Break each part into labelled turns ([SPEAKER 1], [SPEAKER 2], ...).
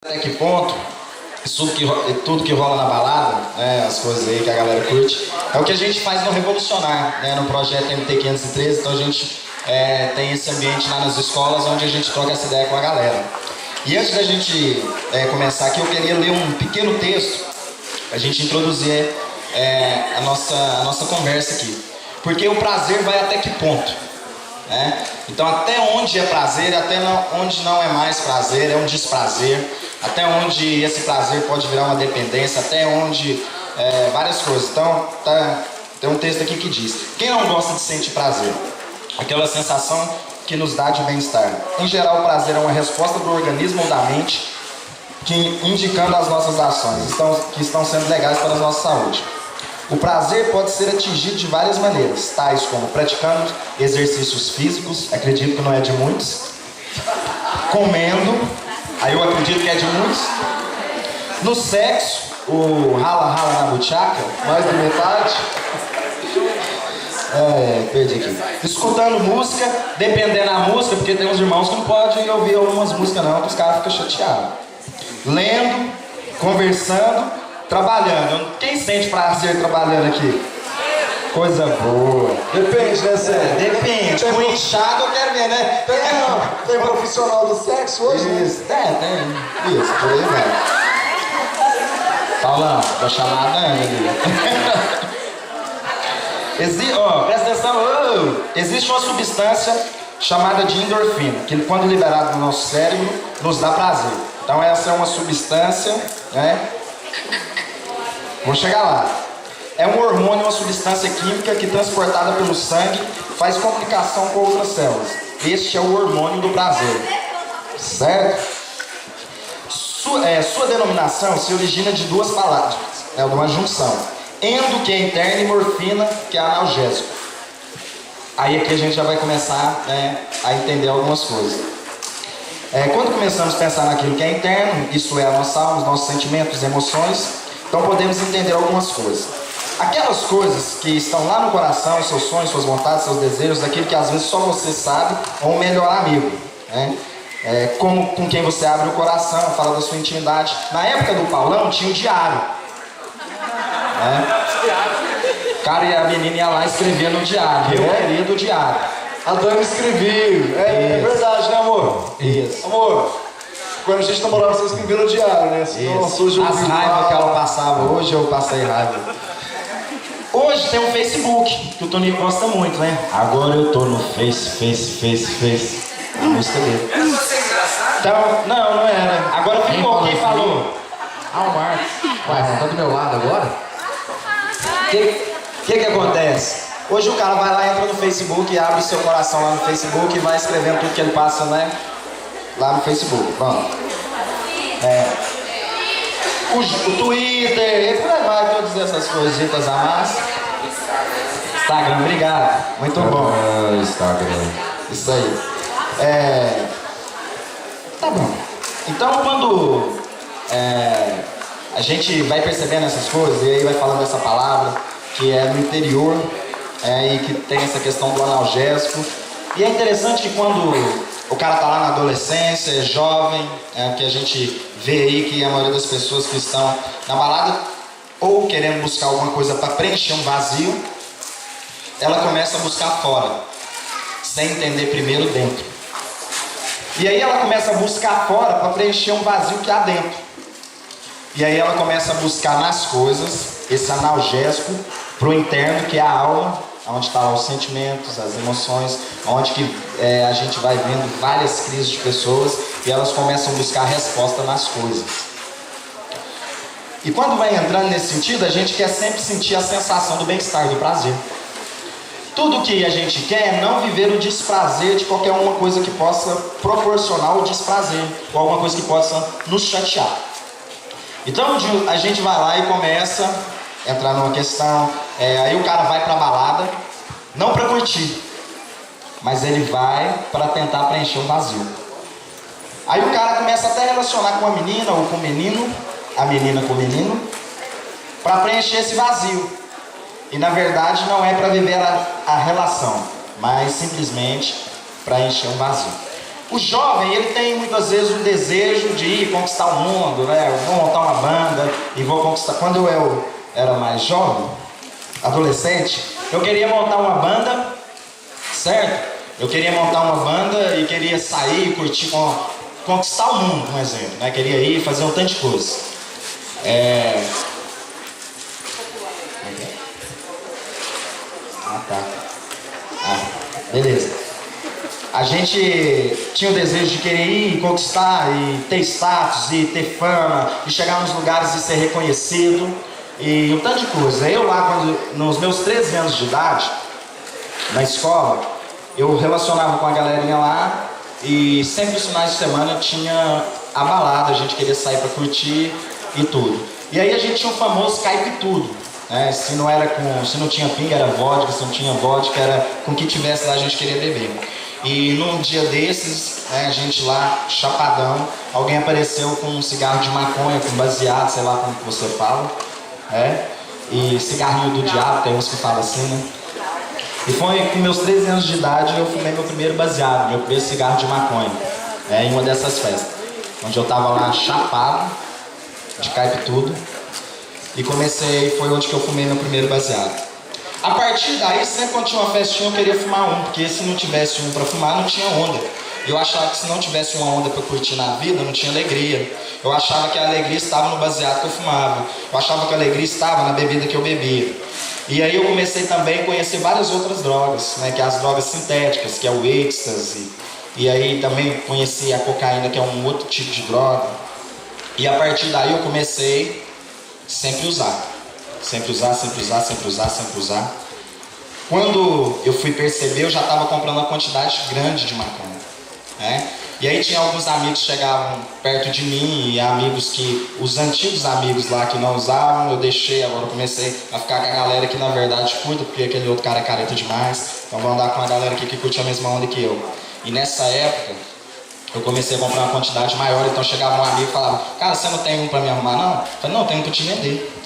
[SPEAKER 1] Até que ponto tudo que rola na balada, né, as coisas aí que a galera curte, é o que a gente faz no Revolucionar, né, no projeto MT513. Então a gente tem esse ambiente lá nas escolas onde a gente troca essa ideia com a galera. E antes da gente começar aqui, eu queria ler um pequeno texto para a gente introduzir a nossa conversa aqui. Porque o prazer vai até que ponto? Né? Então até onde é prazer, até onde não é mais prazer, é um desprazer, até onde esse prazer pode virar uma dependência, até onde várias coisas. Então tem um texto aqui que diz: quem não gosta de sentir prazer? Aquela sensação que nos dá de bem-estar. Em geral, o prazer é uma resposta do organismo ou da mente indicando as nossas ações que estão sendo legais para a nossa saúde. O prazer pode ser atingido de várias maneiras, tais como praticando exercícios físicos, acredito que não é de muitos, comendo, aí eu acredito que é de muitos, no sexo, o rala-rala na buchaca, mais da metade, perdi aqui, escutando música, dependendo da música, porque tem uns irmãos que não podem ouvir algumas músicas não, que os caras ficam chateados, lendo, conversando, trabalhando. Quem sente prazer trabalhando aqui? Coisa boa.
[SPEAKER 2] Depende, né, Zé?
[SPEAKER 1] Depende. O inchado eu quero ver, né?
[SPEAKER 2] Tem profissional do sexo hoje?
[SPEAKER 1] Isso, tem. Isso, por aí vai. Paulão, vou chamar a Dani ali. Presta atenção. Existe uma substância chamada de endorfina, que quando liberada no nosso cérebro, nos dá prazer. Então essa é uma substância, né? Vou chegar lá. É um hormônio, uma substância química que, transportada pelo sangue, faz comunicação com outras células. Este é o hormônio do prazer. Certo? Sua denominação se origina de duas palavras, de uma junção. Endo, que é interno, e morfina, que é analgésico. Aí aqui a gente já vai começar, a entender algumas coisas. Quando começamos a pensar naquilo que é interno, isso é a nossa alma, os nossos sentimentos, emoções, então podemos entender algumas coisas. Aquelas coisas que estão lá no coração, seus sonhos, suas vontades, seus desejos, aquilo que às vezes só você sabe, ou um melhor amigo, né? Como com quem você abre o coração, fala da sua intimidade. Na época do Paulão tinha o diário. O cara e a menina ia lá escrever no diário. Eu queria do diário.
[SPEAKER 2] A Dani escrevia. É verdade, né, amor?
[SPEAKER 1] Isso.
[SPEAKER 2] Amor, quando a gente namorava, você escrevia no diário, né?
[SPEAKER 1] Isso. As raivas que ela passava, hoje eu passei raiva. Hoje tem um Facebook, que o Toninho gosta muito, né? Agora eu tô no Face. A música dele. Então, não era. Agora ficou, quem falou?
[SPEAKER 3] O Marcos. Ué, você tá do meu lado agora?
[SPEAKER 1] O que acontece? Hoje o cara vai lá, entra no Facebook, abre o seu coração lá no Facebook e vai escrevendo tudo que ele passa, né? Lá no Facebook, pronto. O Twitter, e por aí vai, todas essas coisitas a mais. Instagram, obrigado. Muito bom.
[SPEAKER 3] Instagram.
[SPEAKER 1] Isso aí. Tá bom. Então quando a gente vai percebendo essas coisas, e aí vai falando essa palavra, que é no interior, e que tem essa questão do analgésico. E é interessante que quando o cara tá lá na adolescência, é jovem, que a gente vê aí que a maioria das pessoas que estão na balada ou querendo buscar alguma coisa para preencher um vazio, ela começa a buscar fora, sem entender primeiro dentro. E aí ela começa a buscar fora para preencher um vazio que há dentro. E aí ela começa a buscar nas coisas esse analgésico pro interno, que é a alma, onde estão lá os sentimentos, as emoções, onde que a gente vai vendo várias crises de pessoas e elas começam a buscar resposta nas coisas. E quando vai entrando nesse sentido, a gente quer sempre sentir a sensação do bem-estar, do prazer. Tudo que a gente quer é não viver o desprazer de qualquer uma coisa que possa proporcionar o desprazer, ou alguma coisa que possa nos chatear. Então a gente vai lá e começa a entrar numa questão, aí o cara vai pra balada, não pra curtir, mas ele vai para tentar preencher um vazio. Aí o cara começa até a relacionar com a menina ou com o menino, a menina com o menino, para preencher esse vazio. E na verdade não é para viver a relação, mas simplesmente para encher um vazio. O jovem, ele tem muitas vezes o desejo de ir conquistar o mundo, né? Eu vou montar uma banda e vou conquistar. Quando eu era mais jovem, adolescente, eu queria montar uma banda, certo? Eu queria montar uma banda e queria sair, curtir, conquistar o mundo, por exemplo, né? Queria ir fazer um tanto de coisa. Beleza. A gente tinha o desejo de querer ir, conquistar e ter status, e ter fama, e chegar nos lugares e ser reconhecido, e um tanto de coisa. Eu lá, nos meus 13 anos de idade, na escola, eu relacionava com a galerinha lá, e sempre os finais de semana tinha a balada, a gente queria sair para curtir e tudo. E aí a gente tinha o famoso caipe-tudo. Se não tinha pinga era vodka, se não tinha vodka era com o que tivesse lá a gente queria beber. E num dia desses, a gente lá, chapadão, alguém apareceu com um cigarro de maconha, com baseado, sei lá como que você fala, e cigarrinho do diabo, tem uns que falam assim, né? E foi com meus 13 anos de idade eu fumei meu primeiro baseado, meu primeiro cigarro de maconha, em uma dessas festas, onde eu tava lá chapado, de caipe tudo, e foi onde que eu fumei meu primeiro baseado. A partir daí, sempre quando tinha uma festinha eu queria fumar um, porque se não tivesse um para fumar, não tinha onda. Eu achava que se não tivesse uma onda para curtir na vida, não tinha alegria. Eu achava que a alegria estava no baseado que eu fumava. Eu achava que a alegria estava na bebida que eu bebia. E aí eu comecei também a conhecer várias outras drogas, que é as drogas sintéticas, que é o êxtase. E aí também conheci a cocaína, que é um outro tipo de droga. E a partir daí eu comecei sempre usar. Sempre usar. Quando eu fui perceber, eu já estava comprando uma quantidade grande de maconha. E aí tinha alguns amigos que chegavam perto de mim, e os antigos amigos lá que não usavam, eu deixei, agora eu comecei a ficar com a galera que na verdade curta, porque aquele outro cara é careta demais, então vou andar com a galera aqui que curte a mesma onda que eu. E nessa época, eu comecei a comprar uma quantidade maior, então chegava um amigo e falava, cara, você não tem um para me arrumar não? Eu falei, não, tenho para te vender.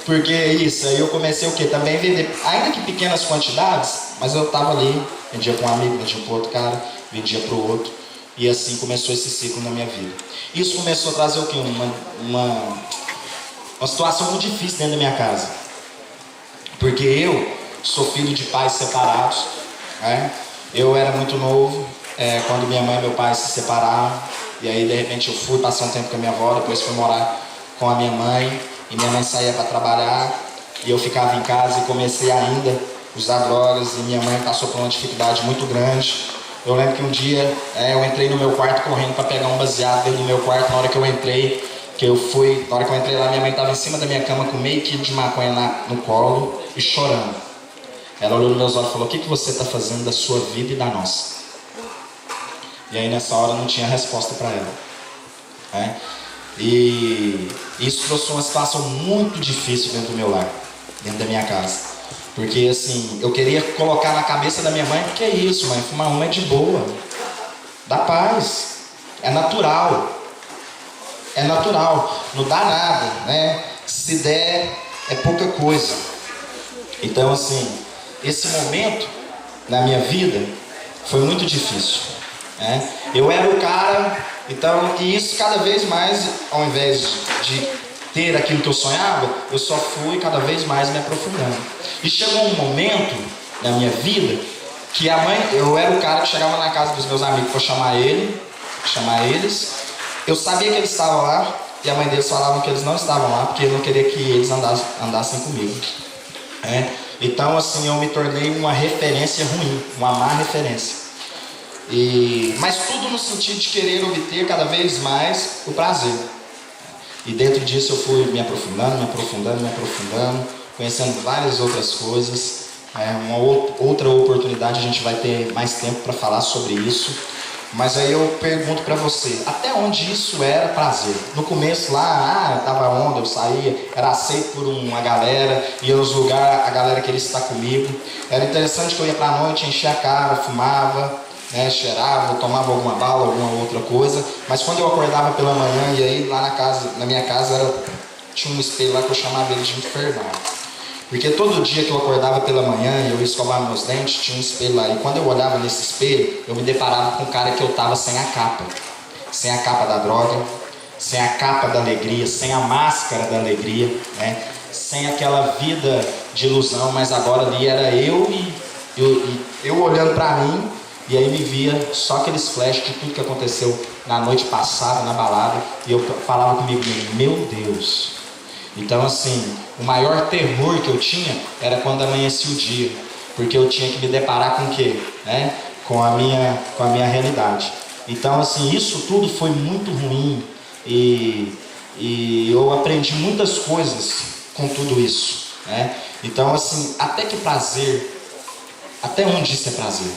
[SPEAKER 1] Porque isso, aí eu comecei o quê? Também vender, ainda que pequenas quantidades, mas eu tava ali, vendia para um amigo, vendia para outro cara, vendia para o outro, e assim começou esse ciclo na minha vida. Isso começou a trazer o quê? Uma situação muito difícil dentro da minha casa. Porque eu sou filho de pais separados, Eu era muito novo, quando minha mãe e meu pai se separaram, e aí de repente eu fui passar um tempo com a minha avó, depois fui morar com a minha mãe, e minha mãe saía para trabalhar, e eu ficava em casa e comecei ainda a usar drogas, e minha mãe passou por uma dificuldade muito grande. Eu lembro que um dia eu entrei no meu quarto correndo para pegar um baseado dentro do meu quarto. Na hora que eu entrei lá, minha mãe estava em cima da minha cama com meio quilo de maconha no colo e chorando. Ela olhou nos meus olhos e falou, o que você está fazendo da sua vida e da nossa? E aí nessa hora não tinha resposta para ela. E isso trouxe uma situação muito difícil dentro do meu lar, dentro da minha casa. Porque assim, eu queria colocar na cabeça da minha mãe, que é isso, mãe, fumar uma é de boa, dá paz, é natural, não dá nada, se der é pouca coisa. Então assim, esse momento na minha vida foi muito difícil, Eu era o cara, então, e isso cada vez mais, ao invés de ter aquilo que eu sonhava, eu só fui cada vez mais me aprofundando. E chegou um momento na minha vida que eu era o cara que chegava na casa dos meus amigos para chamar eles. Eu sabia que eles estavam lá e a mãe deles falava que eles não estavam lá porque eu não queria que eles andassem comigo. Então assim, eu me tornei uma referência ruim, uma má referência. Mas tudo no sentido de querer obter cada vez mais o prazer. E dentro disso eu fui me aprofundando, conhecendo várias outras coisas. Uma outra oportunidade a gente vai ter mais tempo para falar sobre isso. Mas aí eu pergunto para você, até onde isso era prazer? No começo lá, tava onda, eu saía, era aceito por uma galera, ia nos lugares, a galera queria estar comigo. Era interessante que eu ia pra noite, enchia a cara, fumava, cheirava, tomava alguma bala, alguma outra coisa. Mas quando eu acordava pela manhã, e aí lá na minha casa tinha um espelho lá que eu chamava ele de infernal. Porque todo dia que eu acordava pela manhã e eu ia escovar meus dentes, tinha um espelho lá. E quando eu olhava nesse espelho, eu me deparava com um cara que eu estava sem a capa. Sem a capa da droga, sem a capa da alegria, sem a máscara da alegria, né? Sem aquela vida de ilusão, mas agora ali era eu e eu olhando para mim, e aí me via só aqueles flashes de tudo que aconteceu na noite passada, na balada, e eu falava comigo mesmo, meu Deus. Então assim, o maior terror que eu tinha era quando amanhecia o dia, porque eu tinha que me deparar com o quê? Né? Com a minha realidade. Então assim, isso tudo foi muito ruim, e eu aprendi muitas coisas com tudo isso, né? Então assim, até onde isso é prazer?